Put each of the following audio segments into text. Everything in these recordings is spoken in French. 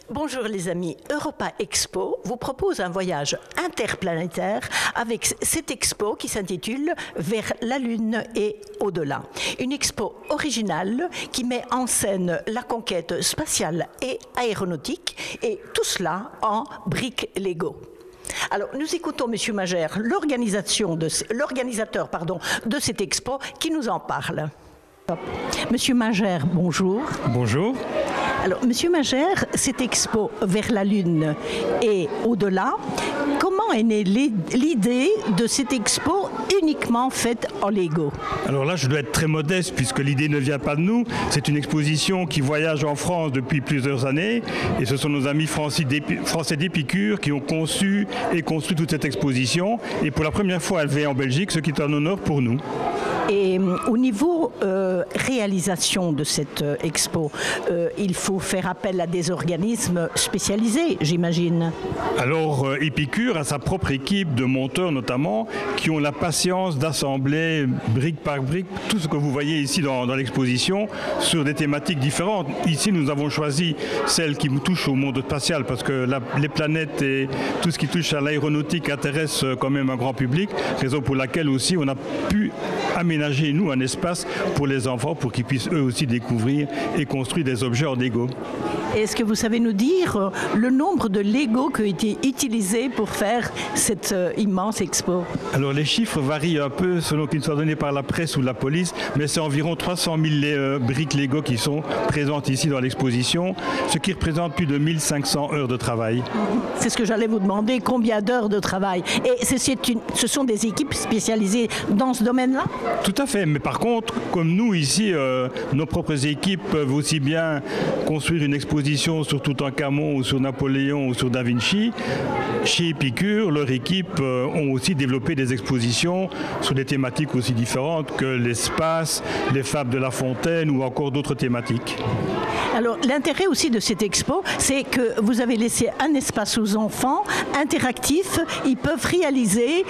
Bonjour les amis, Europa Expo vous propose un voyage interplanétaire avec cette expo qui s'intitule Vers la Lune et au-delà. Une expo originale qui met en scène la conquête spatiale et aéronautique et tout cela en briques Lego. Alors, nous écoutons M. Magère, l'organisateur de cette expo, qui nous en parle. Monsieur Magère, bonjour. Bonjour. Alors, Monsieur Magère, cette expo Vers la Lune et au-delà, comment est née l'idée de cette expo uniquement faite en Lego? Alors là, je dois être très modeste puisque l'idée ne vient pas de nous. C'est une exposition qui voyage en France depuis plusieurs années et ce sont nos amis français d'Épicure qui ont conçu et construit toute cette exposition. Et pour la première fois, elle vient en Belgique, ce qui est un honneur pour nous. Et au niveau réalisation de cette expo, il faut faire appel à des organismes spécialisés, j'imagine. Alors, Épicure a sa propre équipe de monteurs notamment, qui ont la patience d'assembler brique par brique tout ce que vous voyez ici dans l'exposition sur des thématiques différentes. Ici, nous avons choisi celle qui nous touche au monde spatial parce que les planètes et tout ce qui touche à l'aéronautique intéresse quand même un grand public, raison pour laquelle aussi on a pu aménager, nous, un espace pour les enfants pour qu'ils puissent eux aussi découvrir et construire des objets en Lego. Est-ce que vous savez nous dire le nombre de Lego qui ont été utilisés pour faire cette immense expo? Alors les chiffres varient un peu selon qu'ils soient donnés par la presse ou la police, mais c'est environ 300 000 briques Lego qui sont présentes ici dans l'exposition, ce qui représente plus de 1500 heures de travail. C'est ce que j'allais vous demander, combien d'heures de travail? Et ce sont des équipes spécialisées dans ce domaine-là? Tout à fait, mais par contre, comme nous ici, nos propres équipes peuvent aussi bien construire une exposition sur Toutankhamon ou sur Napoléon ou sur Da Vinci. Chez Épicure, leur équipe ont aussi développé des expositions sur des thématiques aussi différentes que l'espace, les fables de La Fontaine ou encore d'autres thématiques. Alors, l'intérêt aussi de cette expo, c'est que vous avez laissé un espace aux enfants interactif. Ils peuvent réaliser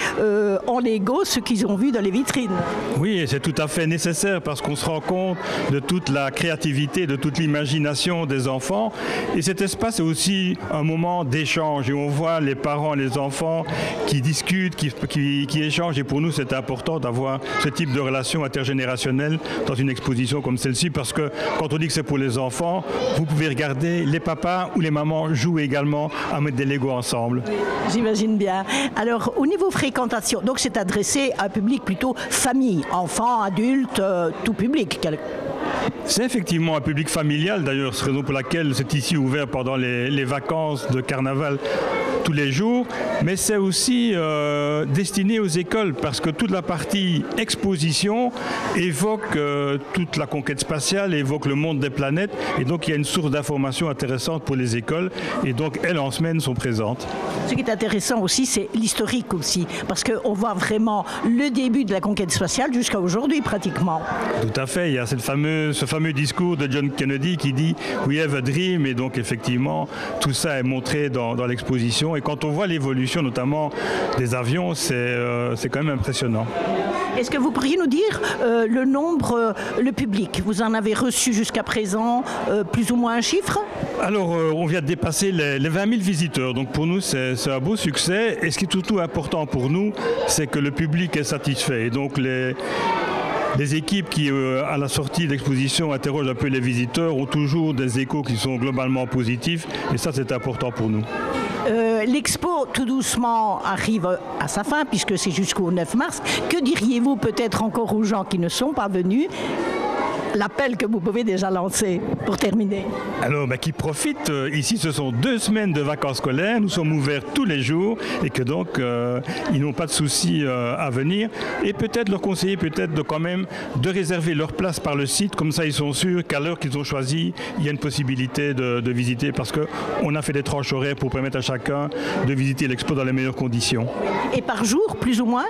en Lego ce qu'ils ont vu dans les vitrines. Oui, et c'est tout à fait nécessaire parce qu'on se rend compte de toute la créativité, de toute l'imagination des enfants. Et cet espace est aussi un moment d'échange. Et on voit les parents et les enfants qui discutent, qui échangent. Et pour nous, c'est important d'avoir ce type de relation intergénérationnelle dans une exposition comme celle-ci parce que quand on dit que c'est pour les enfants, vous pouvez regarder, les papas ou les mamans jouent également à mettre des Legos ensemble. Oui, j'imagine bien. Alors, au niveau fréquentation, donc c'est adressé à un public plutôt famille, enfants, adultes, tout public. C'est effectivement un public familial, d'ailleurs, c'est la raison pour laquelle c'est ici ouvert pendant les vacances de carnaval tous les jours, mais c'est aussi destiné aux écoles parce que toute la partie exposition évoque toute la conquête spatiale, évoque le monde des planètes et donc il y a une source d'information intéressante pour les écoles et donc elles en semaine sont présentes. Ce qui est intéressant aussi, c'est l'historique aussi parce qu'on voit vraiment le début de la conquête spatiale jusqu'à aujourd'hui pratiquement. Tout à fait, il y a ce fameux discours de John Kennedy qui dit « We have a dream » et donc effectivement tout ça est montré dans l'exposition. Et quand on voit l'évolution notamment des avions, c'est quand même impressionnant. Est-ce que vous pourriez nous dire le nombre, le public? Vous en avez reçu jusqu'à présent plus ou moins un chiffre? Alors, on vient de dépasser les 20 000 visiteurs. Donc pour nous, c'est un beau succès. Et ce qui est surtout important pour nous, c'est que le public est satisfait. Et donc les équipes qui, à la sortie de l'exposition, interrogent un peu les visiteurs, ont toujours des échos qui sont globalement positifs. Et ça, c'est important pour nous. L'expo, tout doucement, arrive à sa fin, puisque c'est jusqu'au 9 mars. Que diriez-vous peut-être encore aux gens qui ne sont pas venus? L'appel que vous pouvez déjà lancer pour terminer. Alors, qui profitent. Ici, ce sont 2 semaines de vacances scolaires. Nous sommes ouverts tous les jours et que donc, ils n'ont pas de souci à venir. Et peut-être leur conseiller quand même de réserver leur place par le site. Comme ça, ils sont sûrs qu'à l'heure qu'ils ont choisi, il y a une possibilité de visiter parce qu'on a fait des tranches horaires pour permettre à chacun de visiter l'expo dans les meilleures conditions. Et par jour, plus ou moins?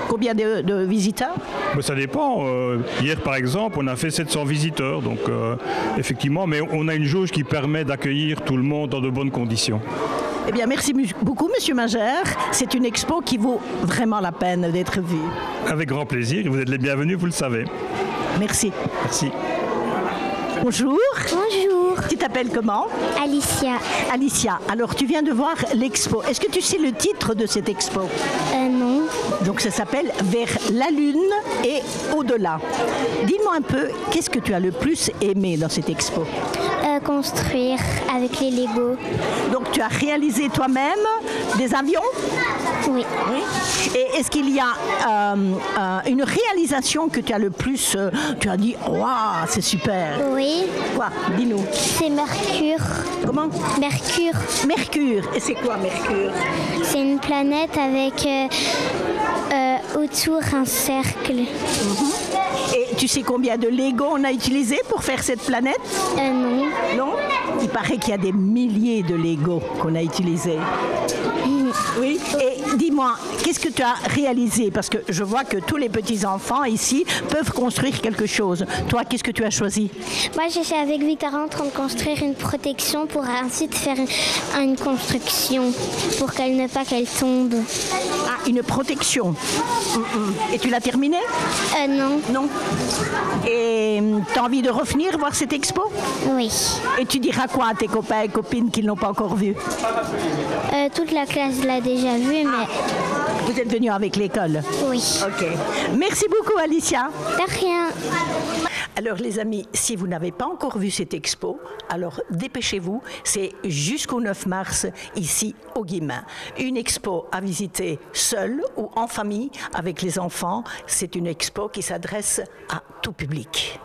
Combien de visiteurs? Ça dépend. Hier, par exemple, on a fait 700 visiteurs. Donc, effectivement, mais on a une jauge qui permet d'accueillir tout le monde dans de bonnes conditions. Eh bien, merci beaucoup, Monsieur Magère. C'est une expo qui vaut vraiment la peine d'être vue. Avec grand plaisir. Vous êtes les bienvenus, vous le savez. Merci. Merci. Bonjour. Bonjour. Tu t'appelles comment? Alicia. Alicia, alors tu viens de voir l'expo. Est-ce que tu sais le titre de cette expo? Non. Donc ça s'appelle Vers la Lune et au-delà. Dis-moi un peu, qu'est-ce que tu as le plus aimé dans cette expo? Construire avec les Lego. Donc tu as réalisé toi-même des avions? Oui. Et est-ce qu'il y a une réalisation que tu as le plus, tu as dit, waouh, c'est super? Oui. Quoi? Dis-nous. C'est Mercure. Comment? Mercure. Mercure. Et c'est quoi Mercure? C'est une planète avec autour un cercle. Et tu sais combien de Lego on a utilisé pour faire cette planète? Non. Non? Il paraît qu'il y a des milliers de Lego qu'on a utilisés. Oui. Et dis-moi, qu'est-ce que tu as réalisé? Parce que je vois que tous les petits-enfants ici peuvent construire quelque chose. Toi, qu'est-ce que tu as choisi? Moi, je suis avec Victor en train de construire une protection pour ensuite faire une construction pour qu'elle tombe. Ah, une protection. Et tu l'as terminée? Non. Non. Et tu as envie de revenir voir cette expo? Oui. Et tu diras quoi à tes copains et copines qui ne l'ont pas encore vue? Toute la classe l'a déjà vue, mais... Vous êtes venus avec l'école? Oui. Ok. Merci beaucoup, Alicia. De rien. Alors les amis, si vous n'avez pas encore vu cette expo, alors dépêchez-vous, c'est jusqu'au 9 mars ici au Guillemin. Une expo à visiter seule ou en famille avec les enfants, c'est une expo qui s'adresse à tout public.